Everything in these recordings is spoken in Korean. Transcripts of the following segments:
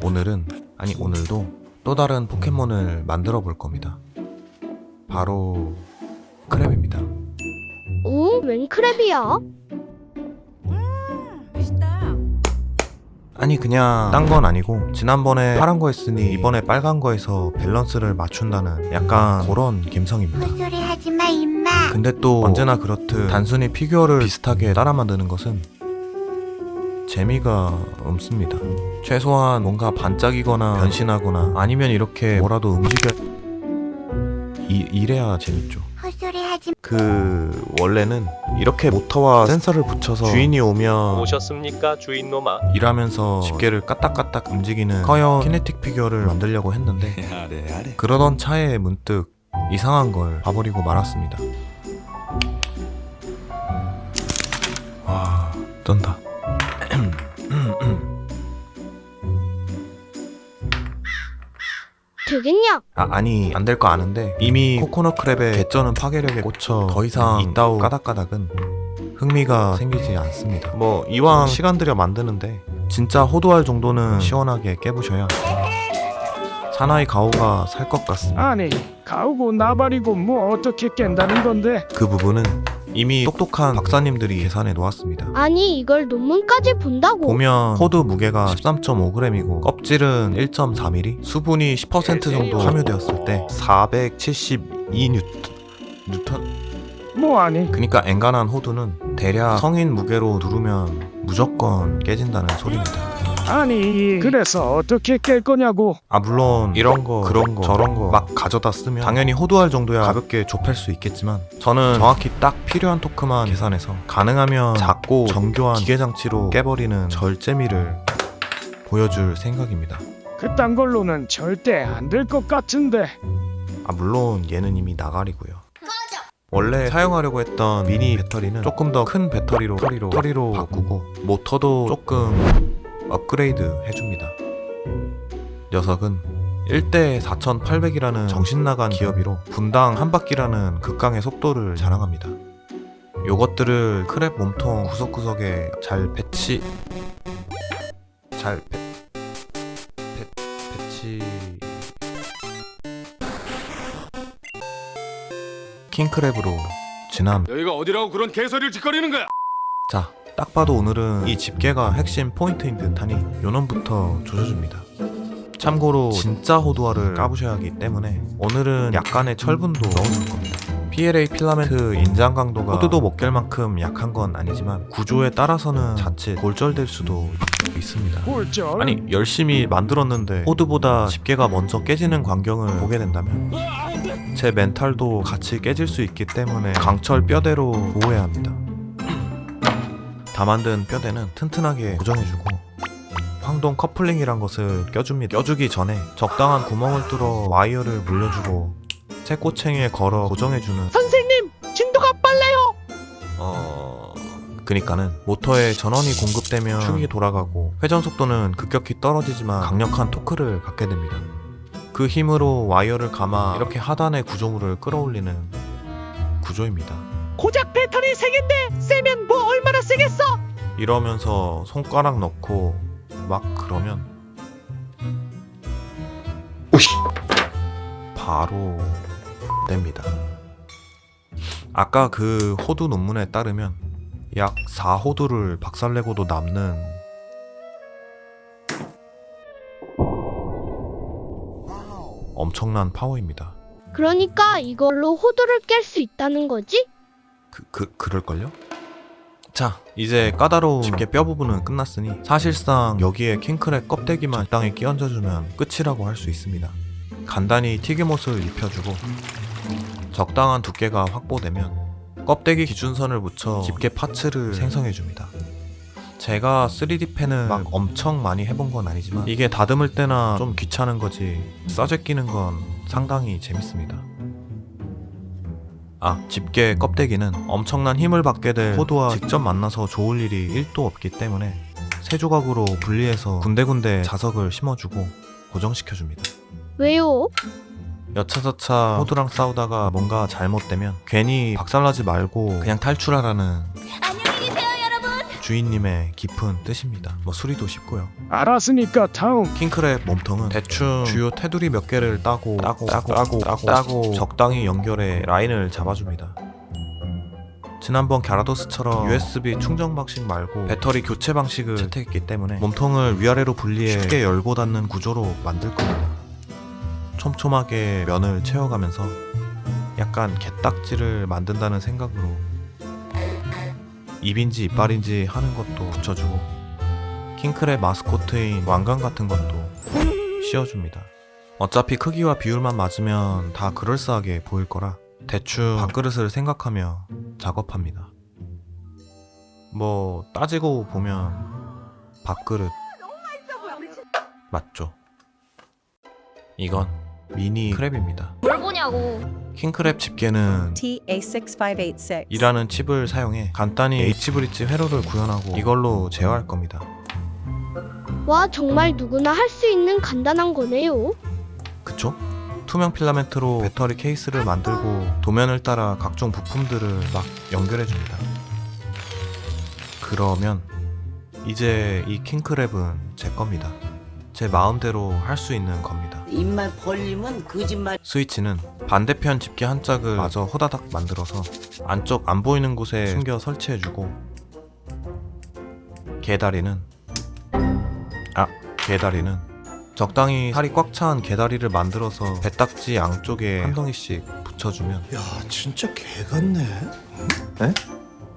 오늘은, 아니 오늘도 또 다른 포켓몬을 만들어 볼 겁니다. 바로 크랩입니다. 오, 웬 크랩이야? 맛있다. 아니 그냥 딴 건 아니고 지난번에 파란 거 했으니 이번에 빨간 거에서 밸런스를 맞춘다는 약간 그런 감성입니다. 헛소리 하지마 임마. 근데 또 언제나 그렇듯 단순히 피규어를 비슷하게 따라 만드는 것은 재미가 없습니다. 최소한 뭔가 반짝이거나 변신하거나 아니면 이렇게 뭐라도 움직여 이래야 재밌죠. 헛소리 하지마. 원래는 이렇게 모터와 센서를 붙여서 주인이 오면 오셨습니까, 주인놈아? 일하면서 집게를 까딱까딱 움직이는 커요 키네틱 피규어를 만들려고 했는데 그러던 차에 문득 이상한 걸 봐버리고 말았습니다. 와, 쩐다. 되겠냐? 아니 안 될 거 아는데 이미 코코넛 크랩의 개쩌는 파괴력에 꽂혀 더 이상 이따우 까닥까닥은 흥미가 생기지 않습니다. 뭐 이왕 시간 들여 만드는데 진짜 호두알 정도는 시원하게 깨부셔야 사나이 가오가 살 것 같습니다. 아니 가오고 나발이고 뭐 어떻게 깬다는 건데. 그 부분은 이미 똑똑한 박사님들이 계산해 놓았습니다. 아니 이걸 논문까지 본다고? 보면 호두 무게가 13.5g이고 껍질은 1.4mm, 수분이 10% 정도 함유되었을 때 472뉴턴? 뭐하니? 그니까 엔간한 호두는 대략 성인 무게로 누르면 무조건 깨진다는 소리입니다. 아니 그래서 어떻게 깰 거냐고. 물론 이런 거 그런 거 저런 거 막 가져다 쓰면 당연히 호두알 정도야 가볍게 좁힐 수 있겠지만 저는 정확히 딱 필요한 토크만 계산해서 가능하면 작고 정교한 기계장치로 깨버리는 절제미를 보여줄 생각입니다. 그딴 걸로는 절대 안 될 것 같은데. 물론 얘는 이미 나가리고요. 원래 사용하려고 했던 미니 배터리는 조금 더 큰 배터리로 터리로 바꾸고 모터도 조금 업그레이드 해줍니다. 녀석은 1대 4800이라는 정신나간 기어비로 분당 한 바퀴라는 극강의 속도를 자랑합니다. 요것들을 크랩 몸통 구석구석에 잘 배치 킹크랩으로 진함. 여기가 어디라고 그런 개소리를 짓거리는 거야? 자, 딱 봐도 오늘은 이 집게가 핵심 포인트인 듯하니 요놈부터 조져줍니다. 참고로 진짜 호두알을 까부셔야 하기 때문에 오늘은 약간의 철분도 넣어줄 겁니다. PLA 필라멘트 인장 강도가 호두도 못 깰 만큼 약한 건 아니지만 구조에 따라서는 자칫 골절될 수도 있습니다. 꼴절. 아니 열심히 만들었는데 호두보다 집게가 먼저 깨지는 광경을 보게 된다면 제 멘탈도 같이 깨질 수 있기 때문에 강철 뼈대로 보호해야 합니다. 다 만든 뼈대는 튼튼하게 고정해주고 황동 커플링이란 것을 껴줍니다. 껴주기 전에 적당한 구멍을 뚫어 와이어를 물려주고 새 꼬챙이에 걸어 고정해주는 선생님 진도가 빨라요. 그니까는 모터에 전원이 공급되면 축이 돌아가고 회전 속도는 급격히 떨어지지만 강력한 토크를 갖게 됩니다. 그 힘으로 와이어를 감아 이렇게 하단의 구조물을 끌어올리는 구조입니다. 고작 배터리 3개인데 세면 뭐 얼마나 세겠어? 이러면서 손가락 넣고 막 그러면 바로 됩니다. 아까 그 호두 논문에 따르면 약 4호두를 박살내고도 남는 엄청난 파워입니다. 그러니까 이걸로 호두를 깰 수 있다는 거지? 그럴걸요? 자, 이제 까다로운 집게 뼈 부분은 끝났으니 사실상 여기에 킹크랩 껍데기만 적당히 끼얹어주면 끝이라고 할 수 있습니다. 간단히 튀김옷을 입혀주고 적당한 두께가 확보되면 껍데기 기준선을 붙여 집게 파츠를 생성해줍니다. 제가 3D 펜을 막 엄청 많이 해본 건 아니지만 이게 다듬을 때나 좀 귀찮은 거지 써제 끼는 건 상당히 재밌습니다. 집게 껍데기는 엄청난 힘을 받게 될 호두와 직접 만나서 좋을 일이 1도 없기 때문에 세 조각으로 분리해서 군데군데 자석을 심어주고 고정시켜줍니다. 왜요? 여차저차 호두랑 싸우다가 뭔가 잘못되면 괜히 박살나지 말고 그냥 탈출하라는 안녕히 계세요 여러분. 주인님의 깊은 뜻입니다. 뭐 수리도 쉽고요. 알았으니까 다음. 킹크랩 몸통은 대충 주요 테두리 몇 개를 따고 적당히 연결해 라인을 잡아줍니다. 지난번 갸라도스처럼 USB 충전 방식 말고 배터리 교체 방식을 채택했기 때문에 몸통을 위아래로 분리해 쉽게 열고 닫는 구조로 만들 겁니다. 촘촘하게 면을 채워가면서 약간 게딱지를 만든다는 생각으로 입인지 이빨인지 하는 것도 붙여주고 킹크랩 마스코트인 왕관 같은 것도 씌워줍니다. 어차피 크기와 비율만 맞으면 다 그럴싸하게 보일 거라 대충 밥그릇을 생각하며 작업합니다. 뭐 따지고 보면 밥그릇 맞죠? 이건 미니 크랩입니다. 뭘 보냐고. 킹크랩 집게는 TA6586. 이라는 칩을 사용해 간단히 H브릿지 회로를 구현하고 이걸로 제어할 겁니다. 와, 정말 누구나 할 수 있는 간단한 거네요. 그쵸? 투명 필라멘트로 배터리 케이스를 만들고 도면을 따라 각종 부품들을 막 연결해줍니다. 그러면 이제 이 킹크랩은 제 겁니다. 제 마음대로 할 수 있는 겁니다. 입만 벌리면 거짓말. 스위치는 반대편 집게 한 짝을 마저 호다닥 만들어서 안쪽 안 보이는 곳에 숨겨 설치해주고 개다리는 적당히 살이 꽉 찬 개다리를 만들어서 배딱지 양쪽에 한 덩이씩 붙여주면 야, 진짜 개 같네.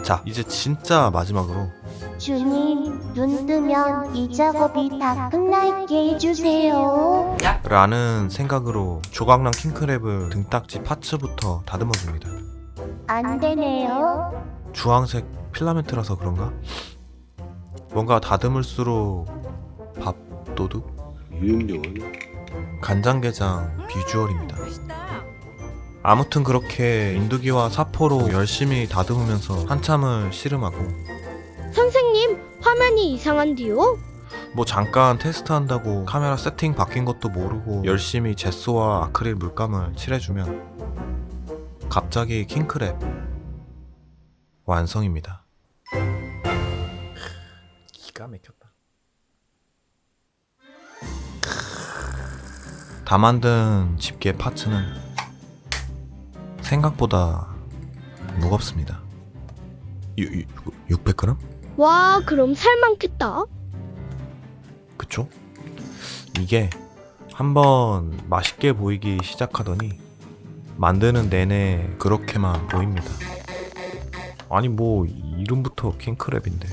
자, 이제 진짜 마지막으로 주님, 눈 뜨면 이 작업이 다 끝날게 해주세요. 라는 생각으로 조각난 킹크랩을 등딱지 파츠부터 다듬어줍니다. 안 되네요. 주황색 필라멘트라서 그런가? 뭔가 다듬을수록 밥도둑? 간장게장 비주얼입니다. 아무튼 그렇게 인두기와 사포로 열심히 다듬으면서 한참을 씨름하고 선생님, 화면이 이상한디요? 뭐 잠깐 테스트한다고 카메라 세팅 바뀐 것도 모르고 열심히 제소와 아크릴 물감을 칠해주면 갑자기 킹크랩 완성입니다. 기가 막혔다. 다 만든 집게 파츠는 생각보다 무겁습니다. 600g? 와, 그럼 살 많겠다. 그쵸? 이게 한번 맛있게 보이기 시작하더니 만드는 내내 그렇게만 보입니다. 아니 뭐 이름부터 킹크랩인데.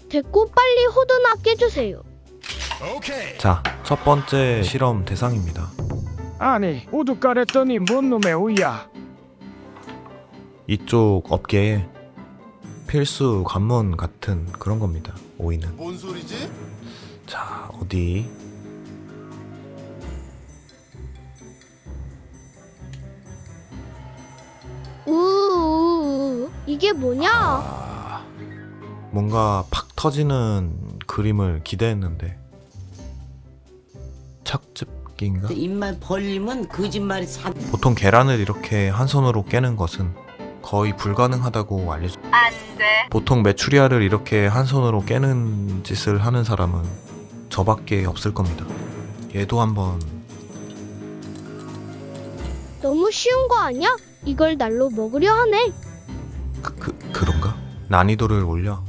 됐고 빨리 호두나 깨주세요. 자, 첫 번째 실험 대상입니다. 아니, 우두 까랬더니 뭔 놈의 우야. 이쪽 업계에 필수 관문 같은 그런 겁니다. 오이는. 뭔 소리지? 자, 어디? 우우우, 이게 뭐냐? 뭔가 팍 터지는 그림을 기대했는데 착즙기인가? 입만 벌리면 거짓말이 사. 보통 계란을 이렇게 한 손으로 깨는 것은 거의 불가능하다고 알려져. 안 돼. 보통 메추리알을 이렇게 한 손으로 깨는 짓을 하는 사람은 저밖에 없을 겁니다. 얘도 한번. 너무 쉬운 거 아니야? 이걸 날로 먹으려 하네. 그런가? 난이도를 올려.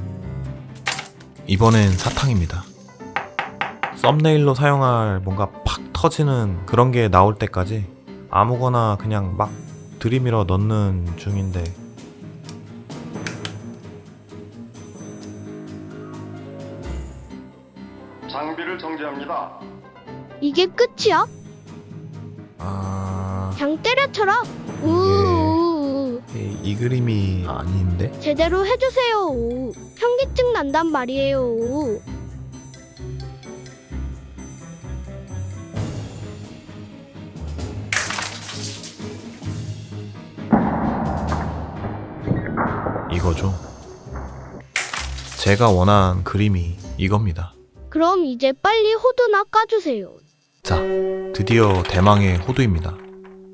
이번엔 사탕입니다. 썸네일로 사용할 뭔가 팍 터지는 그런 게 나올 때까지 아무거나 그냥 막 들이밀어 넣는 중인데 장비를 정지합니다. 이게 끝이야? 그냥 때려쳐라. 우우우. 이 그림이 아닌데? 제대로 해주세요. 현기증 난단 말이에요. 이거죠. 제가 원한 그림이 이겁니다. 그럼 이제 빨리 호두나 까주세요. 자, 드디어 대망의 호두입니다.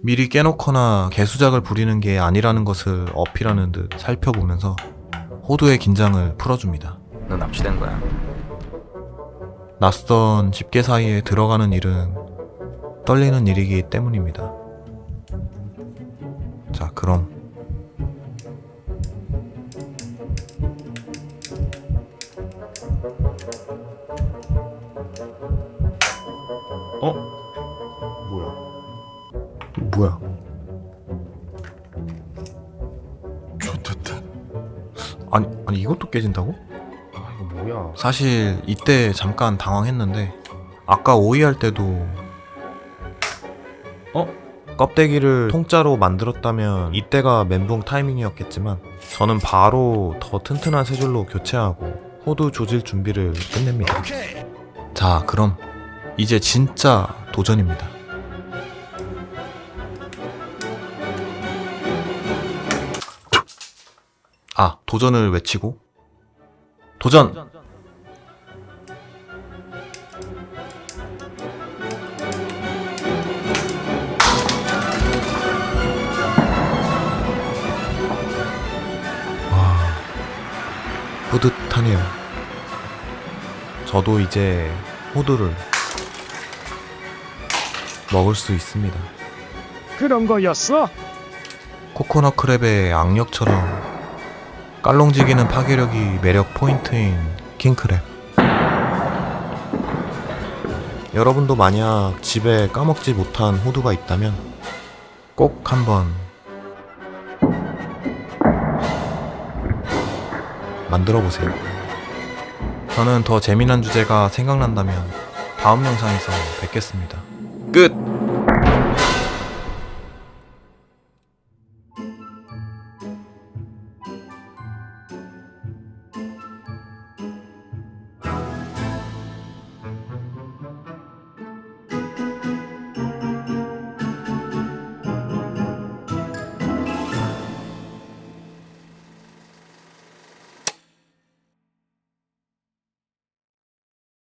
미리 깨놓거나 개수작을 부리는 게 아니라는 것을 어필하는 듯 살펴보면서 호두의 긴장을 풀어줍니다. 넌 납치된 거야. 낯선 집게 사이에 들어가는 일은 떨리는 일이기 때문입니다. 자, 그럼 뭐야? 좋됐다. 아니 이것도 깨진다고? 이거 뭐야? 사실 이때 잠깐 당황했는데 아까 오이할 때도 껍데기를 통짜로 만들었다면 이때가 멘붕 타이밍이었겠지만 저는 바로 더 튼튼한 세 줄로 교체하고 호두 조질 준비를 끝냅니다. 자, 그럼 이제 진짜 도전입니다. 도전을 외치고 도전! 와, 뿌듯하네요. 저도 이제 호두를 먹을 수 있습니다. 그런 거였어? 코코넛 크랩의 악력처럼 깔롱지기는 파괴력이 매력 포인트인 킹크랩. 여러분도 만약 집에 까먹지 못한 호두가 있다면 꼭 한번 만들어 보세요. 저는 더 재미난 주제가 생각난다면 다음 영상에서 뵙겠습니다. 끝!